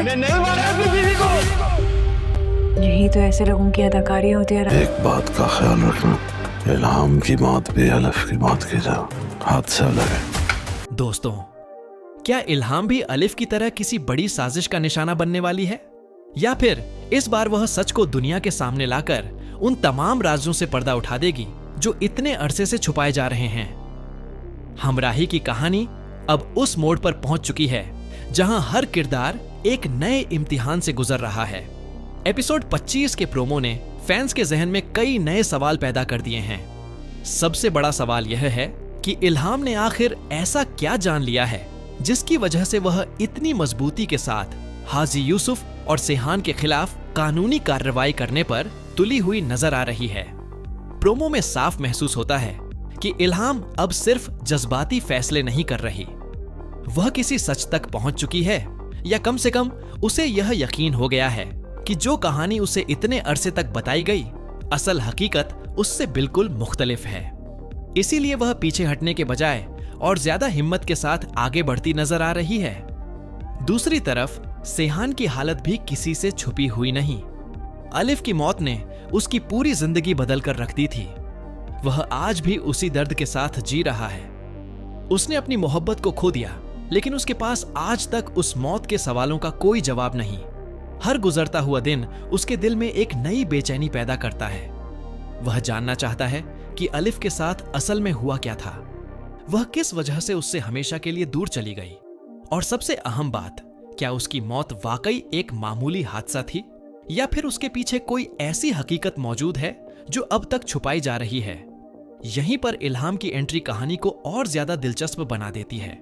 मैंने नहीं मारा अपनी बीवी को। यही तो ऐसे लोगों की अदाकारी होती है। एक बात का ख्याल रखना, इल्हाम की मौत भी अलिफ की मौत की तरह हादसा लगे। दोस्तों, क्या इल्हाम भी अलिफ की तरह किसी बड़ी साजिश का निशाना बनने वाली है, या फिर इस बार वह सच को दुनिया के सामने लाकर उन तमाम राजों से पर्दा उठा देगी जो इतने अरसे से छुपाए जा रहे हैं। हमराही की कहानी अब उस मोड़ पर पहुंच चुकी है जहां हर किरदार एक नए इम्तिहान से गुजर रहा है। एपिसोड 25 के प्रोमो ने फैंस के जहन में कई नए सवाल पैदा कर दिए हैं। सबसे बड़ा सवाल यह है कि इल्हाम ने आखिर ऐसा क्या जान लिया है जिसकी वजह से वह इतनी मजबूती के साथ हाजी यूसुफ और सेहान के खिलाफ कानूनी कार्रवाई करने पर तुली हुई नजर आ रही है। प्रोमो में साफ महसूस होता है कि इल्हाम अब सिर्फ जज्बाती फैसले नहीं कर रही, वह किसी सच तक पहुंच चुकी है, या कम से कम उसे यह यकीन हो गया है कि जो कहानी उसे इतने अरसे तक बताई गई, असल हकीकत उससे बिल्कुल मुख्तलिफ है। इसीलिए वह पीछे हटने के बजाय और ज्यादा हिम्मत के साथ आगे बढ़ती नजर आ रही है। दूसरी तरफ सेहान की हालत भी किसी से छुपी हुई नहीं। अलिफ की मौत ने उसकी पूरी जिंदगी बदल कर रख दी थी। वह आज भी उसी दर्द के साथ जी रहा है। उसने अपनी मोहब्बत को खो दिया, लेकिन उसके पास आज तक उस मौत के सवालों का कोई जवाब नहीं। हर गुजरता हुआ दिन उसके दिल में एक नई बेचैनी पैदा करता है। वह जानना चाहता है कि अलिफ के साथ असल में हुआ क्या था, वह किस वजह से उससे हमेशा के लिए दूर चली गई, और सबसे अहम बात, क्या उसकी मौत वाकई एक मामूली हादसा थी, या फिर उसके पीछे कोई ऐसी हकीकत मौजूद है जो अब तक छुपाई जा रही है। यहीं पर इल्हाम की एंट्री कहानी को और ज्यादा दिलचस्प बना देती है,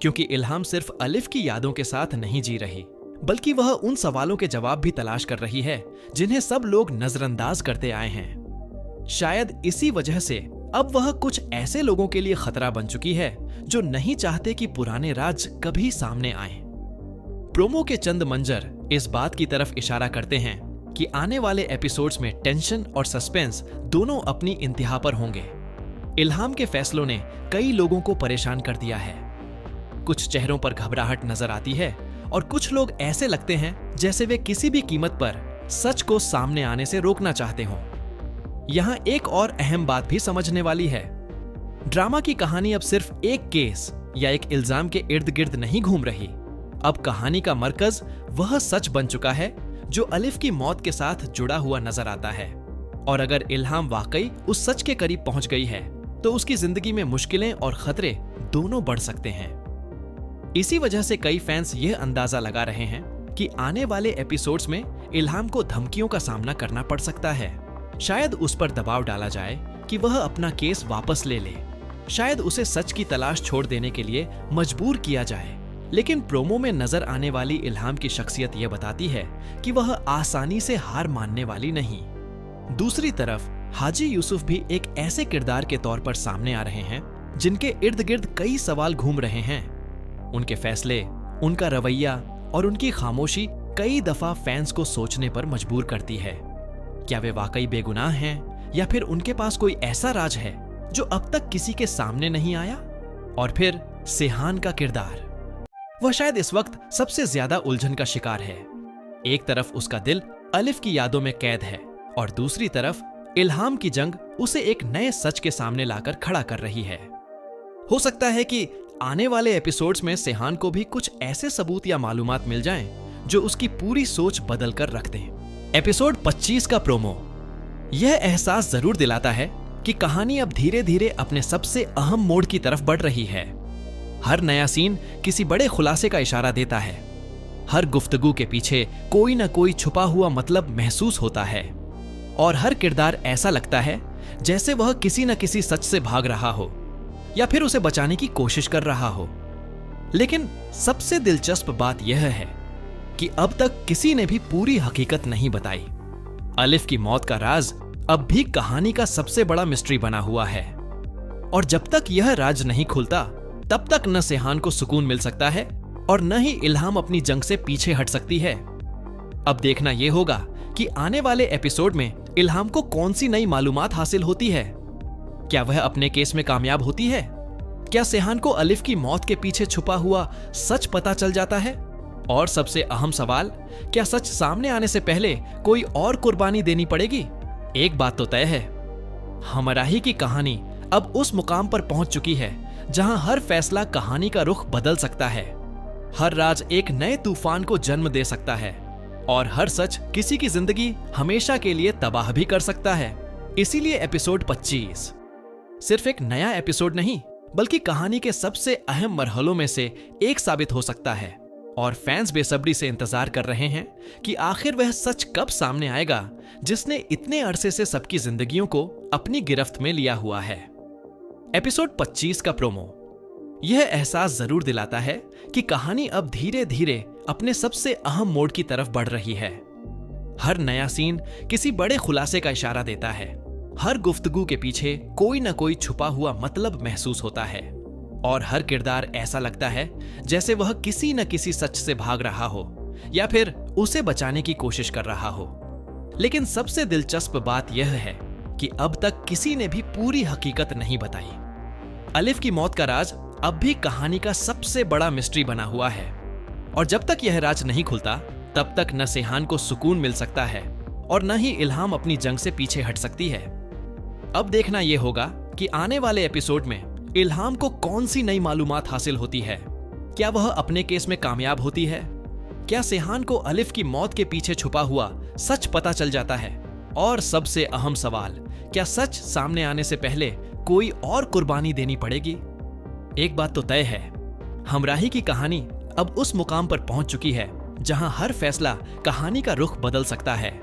क्योंकि इल्हाम सिर्फ अलिफ की यादों के साथ नहीं जी रही, बल्कि वह उन सवालों के जवाब भी तलाश कर रही है जिन्हें सब लोग नजरअंदाज करते आए हैं। शायद इसी वजह से अब वह कुछ ऐसे लोगों के लिए खतरा बन चुकी है जो नहीं चाहते कि पुराने राज कभी सामने आए। प्रोमो के चंद मंजर इस बात की तरफ इशारा करते हैं कि आने वाले एपिसोड्स में टेंशन और सस्पेंस दोनों अपनी इंतहा पर होंगे। इल्हाम के फैसलों ने कई लोगों को परेशान कर दिया है। कुछ चेहरों पर घबराहट नजर आती है और कुछ लोग ऐसे लगते हैं जैसे वे किसी भी कीमत पर सच को सामने आने से रोकना चाहते हों। यहां एक और अहम बात भी समझने वाली है। ड्रामा की कहानी अब सिर्फ एक केस या एक इल्जाम के इर्द गिर्द नहीं घूम रही। अब कहानी का मरकज वह सच बन चुका है जो अलिफ की मौत के साथ जुड़ा हुआ नजर आता है। और अगर इल्हाम वाकई उस सच के करीब पहुंच गई है तो उसकी जिंदगी में मुश्किलें और खतरे दोनों बढ़ सकते हैं। इसी वजह से कई फैंस यह अंदाजा लगा रहे हैं कि आने वाले एपिसोड्स में इल्हाम को धमकियों का सामना करना पड़ सकता है। शायद उस पर दबाव डाला जाए कि वह अपना केस वापस ले ले, शायद उसे सच की तलाश छोड़ देने के लिए मजबूर किया जाए। लेकिन प्रोमो में नजर आने वाली इल्हाम की शख्सियत यह बताती है कि वह आसानी से हार मानने वाली नहीं। दूसरी तरफ हाजी यूसुफ भी एक ऐसे किरदार के तौर पर सामने आ रहे हैं जिनके इर्द गिर्द कई सवाल घूम रहे हैं। उनके फैसले, उनका रवैया और उनकी खामोशी कई दफा फैंस को सोचने पर मजबूर करती है। क्या वे वाकई बेगुनाह हैं, या फिर उनके पास कोई ऐसा राज है जो अब तक किसी के सामने नहीं आया? और फिर सेहान का किरदार, वह शायद इस वक्त सबसे ज्यादा उलझन का शिकार है। एक तरफ उसका दिल अलिफ की यादों में कैद है और दूसरी तरफ इल्हाम की जंग उसे एक नए सच के सामने लाकर खड़ा कर रही है। हो सकता है कि आने वाले एपिसोड्स में सेहान को भी कुछ ऐसे सबूत या मालूमात मिल जाएं जो उसकी पूरी सोच बदल कर रख दें। एपिसोड 25 का प्रोमो यह एहसास जरूर दिलाता है कि कहानी अब धीरे धीरे अपने सबसे अहम मोड़ की तरफ बढ़ रही है। हर नया सीन किसी बड़े खुलासे का इशारा देता है। हर गुफ्तगू के पीछे कोई ना कोई छुपा हुआ मतलब महसूस होता है, और हर किरदार ऐसा लगता है जैसे वह किसी न किसी सच से भाग रहा हो या फिर उसे बचाने की कोशिश कर रहा हो। लेकिन सबसे दिलचस्प बात यह है कि अब तक किसी ने भी पूरी हकीकत नहीं बताई। अलिफ की मौत का राज अब भी कहानी का सबसे बड़ा मिस्ट्री बना हुआ है, और जब तक यह राज नहीं खुलता तब तक न सेहान को सुकून मिल सकता है और न ही इल्हाम अपनी जंग से पीछे हट सकती है। अब देखना यह होगा कि आने वाले एपिसोड में इल्हाम को कौन सी नई मालूमात हासिल होती है। क्या वह अपने केस में कामयाब होती है? क्या सेहान को अलिफ की मौत के पीछे छुपा हुआ सच पता चल जाता है? और सबसे अहम सवाल, क्या सच सामने आने से पहले कोई और कुर्बानी देनी पड़ेगी? एक बात तो तय है, हमराही की कहानी अब उस मुकाम पर पहुंच चुकी है जहां हर फैसला कहानी का रुख बदल सकता है, हर राज एक नए तूफान को जन्म दे सकता है और हर सच किसी की जिंदगी हमेशा के लिए तबाह भी कर सकता है। इसीलिए एपिसोड 25 सिर्फ एक नया एपिसोड नहीं, बल्कि कहानी के सबसे अहम मरहलों में से एक साबित हो सकता है और फैंस बेसब्री से इंतजार कर रहे हैं कि आखिर वह सच कब सामने आएगा जिसने इतने अरसे से सबकी जिंदगियों को अपनी गिरफ्त में लिया हुआ है। एपिसोड 25 का प्रोमो यह एहसास जरूर दिलाता है कि कहानी अब धीरे धीरे अपने सबसे अहम मोड़ की तरफ बढ़ रही है। हर नया सीन किसी बड़े खुलासे का इशारा देता है, हर गुफ्तगू के पीछे कोई न कोई छुपा हुआ मतलब महसूस होता है और हर किरदार ऐसा लगता है जैसे वह किसी न किसी सच से भाग रहा हो या फिर उसे बचाने की कोशिश कर रहा हो। लेकिन सबसे दिलचस्प बात यह है कि अब तक किसी ने भी पूरी हकीकत नहीं बताई। अलिफ की मौत का राज अब भी कहानी का सबसे बड़ा मिस्ट्री बना हुआ है और जब तक यह राज नहीं खुलता तब तक न सेहान को सुकून मिल सकता है और न ही इल्हाम अपनी जंग से पीछे हट सकती है। अब देखना यह होगा कि आने वाले एपिसोड में इल्हाम को कौन सी नई मालूमात हासिल होती है। क्या वह अपने केस में कामयाब होती है? क्या सेहान को अलिफ की मौत के पीछे छुपा हुआ सच पता चल जाता है? और सबसे अहम सवाल, क्या सच सामने आने से पहले कोई और कुर्बानी देनी पड़ेगी? एक बात तो तय है, हमराही की कहानी अब उस मुकाम पर पहुंच चुकी है जहां हर फैसला कहानी का रुख बदल सकता है,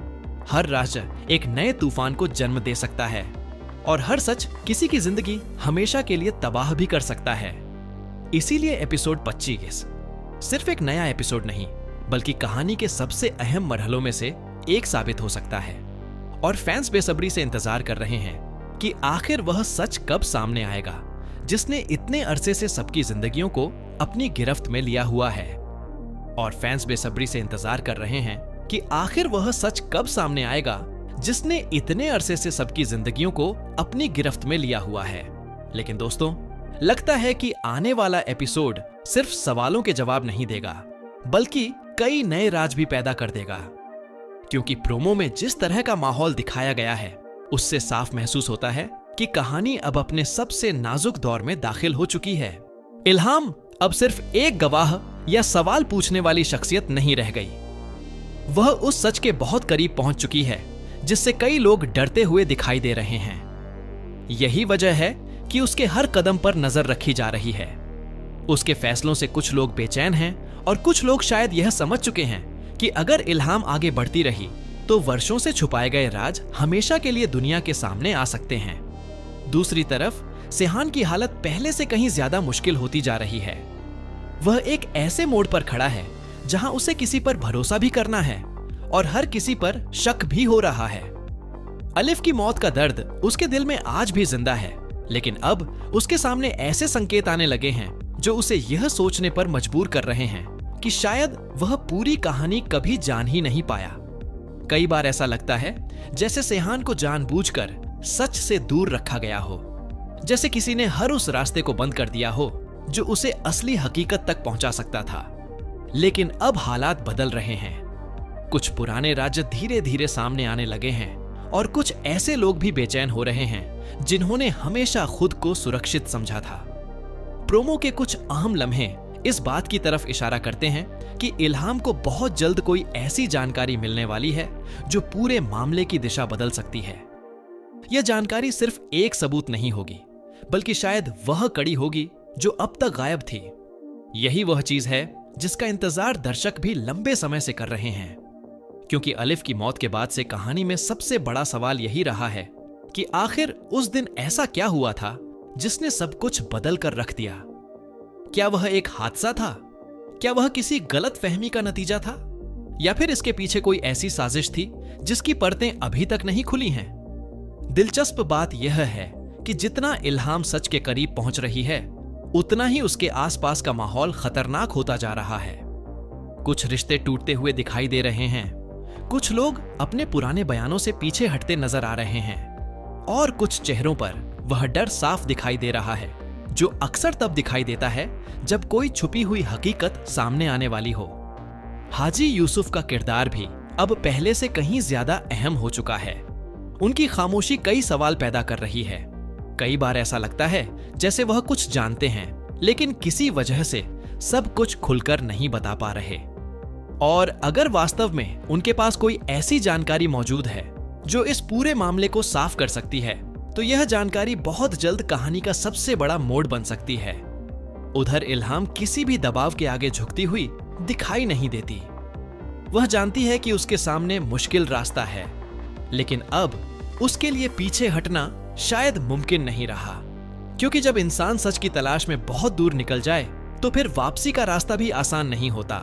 हर राज एक नए तूफान को जन्म दे सकता है और हर सच किसी की जिंदगी हमेशा के लिए तबाह भी कर सकता है। इसीलिए एपिसोड 25 सिर्फ एक नया एपिसोड नहीं, बल्कि कहानी के सबसे अहम मरहलों में से एक साबित हो सकता है और फैंस बेसब्री से इंतजार कर रहे हैं कि आखिर वह सच कब सामने आएगा जिसने इतने अरसे से सबकी जिंदगियों को अपनी गिरफ्त में लिया हुआ है। और फैंस बेसब्री से इंतजार कर रहे हैं कि आखिर वह सच कब सामने आएगा जिसने इतने अरसे से सबकी जिंदगियों को अपनी गिरफ्त में लिया हुआ है। लेकिन दोस्तों, लगता है कि आने वाला एपिसोड सिर्फ सवालों के जवाब नहीं देगा, बल्कि कई नए राज भी पैदा कर देगा, क्योंकि प्रोमो में जिस तरह का माहौल दिखाया गया है उससे साफ महसूस होता है कि कहानी अब अपने सबसे नाजुक दौर में दाखिल हो चुकी है। इल्हाम अब सिर्फ एक गवाह या सवाल पूछने वाली शख्सियत नहीं रह गई, वह उस सच के बहुत करीब पहुंच चुकी है जिससे कई लोग डरते हुए दिखाई दे रहे हैं। यही वजह है कि उसके हर कदम पर नजर रखी जा रही है। उसके फैसलों से कुछ लोग बेचैन हैं और कुछ लोग शायद यह समझ चुके हैं कि अगर इल्हाम आगे बढ़ती रही तो वर्षों से छुपाए गए राज हमेशा के लिए दुनिया के सामने आ सकते हैं। दूसरी तरफ सेहान की हालत पहले से कहीं ज्यादा मुश्किल होती जा रही है। वह एक ऐसे मोड़ पर खड़ा है जहां उसे किसी पर भरोसा भी करना है और हर किसी पर शक भी हो रहा है। अलिफ की मौत का दर्द उसके दिल में आज भी जिंदा है, लेकिन अब उसके सामने ऐसे संकेत आने लगे हैं जो उसे यह सोचने पर मजबूर कर रहे हैं कि शायद वह पूरी कहानी कभी जान ही नहीं पाया। कई बार ऐसा लगता है जैसे सेहान को जानबूझकर सच से दूर रखा गया हो, जैसे किसी ने हर उस रास्ते को बंद कर दिया हो जो उसे असली हकीकत तक पहुंचा सकता था। लेकिन अब हालात बदल रहे हैं। कुछ पुराने राज्य धीरे धीरे सामने आने लगे हैं और कुछ ऐसे लोग भी बेचैन हो रहे हैं जिन्होंने हमेशा खुद को सुरक्षित समझा था। प्रोमो के कुछ अहम लम्हे इस बात की तरफ इशारा करते हैं कि इल्हाम को बहुत जल्द कोई ऐसी जानकारी मिलने वाली है जो पूरे मामले की दिशा बदल सकती है। यह जानकारी सिर्फ एक सबूत नहीं होगी, बल्कि शायद वह कड़ी होगी जो अब तक गायब थी। यही वह चीज है जिसका इंतजार दर्शक भी लंबे समय से कर रहे हैं, क्योंकि अलिफ की मौत के बाद से कहानी में सबसे बड़ा सवाल यही रहा है कि आखिर उस दिन ऐसा क्या हुआ था जिसने सब कुछ बदल कर रख दिया। क्या वह एक हादसा था? क्या वह किसी गलत फहमी का नतीजा था? या फिर इसके पीछे कोई ऐसी साजिश थी जिसकी परतें अभी तक नहीं खुली हैं? दिलचस्प बात यह है कि जितना इल्हाम सच के करीब पहुंच रही है, उतना ही उसके आसपास का माहौल खतरनाक होता जा रहा है। कुछ रिश्ते टूटते हुए दिखाई दे रहे हैं, कुछ लोग अपने पुराने बयानों से पीछे हटते नजर आ रहे हैं और कुछ चेहरों पर वह डर साफ दिखाई दे रहा है जो अक्सर तब दिखाई देता है जब कोई छुपी हुई हकीकत सामने आने वाली हो। हाजी यूसुफ का किरदार भी अब पहले से कहीं ज्यादा अहम हो चुका है। उनकी खामोशी कई सवाल पैदा कर रही है। कई बार ऐसा लगता है जैसे वह कुछ जानते हैं, लेकिन किसी वजह से सब कुछ खुलकर नहीं बता पा रहे। और अगर वास्तव में उनके पास कोई ऐसी जानकारी मौजूद है जो इस पूरे मामले को साफ कर सकती है, तो यह जानकारी बहुत जल्द कहानी का सबसे बड़ा मोड़ बन सकती है। उधर इल्हाम किसी भी दबाव के आगे झुकती हुई दिखाई नहीं देती। वह जानती है कि उसके सामने मुश्किल रास्ता है, लेकिन अब उसके लिए पीछे हटना शायद मुमकिन नहीं रहा, क्योंकि जब इंसान सच की तलाश में बहुत दूर निकल जाए तो फिर वापसी का रास्ता भी आसान नहीं होता।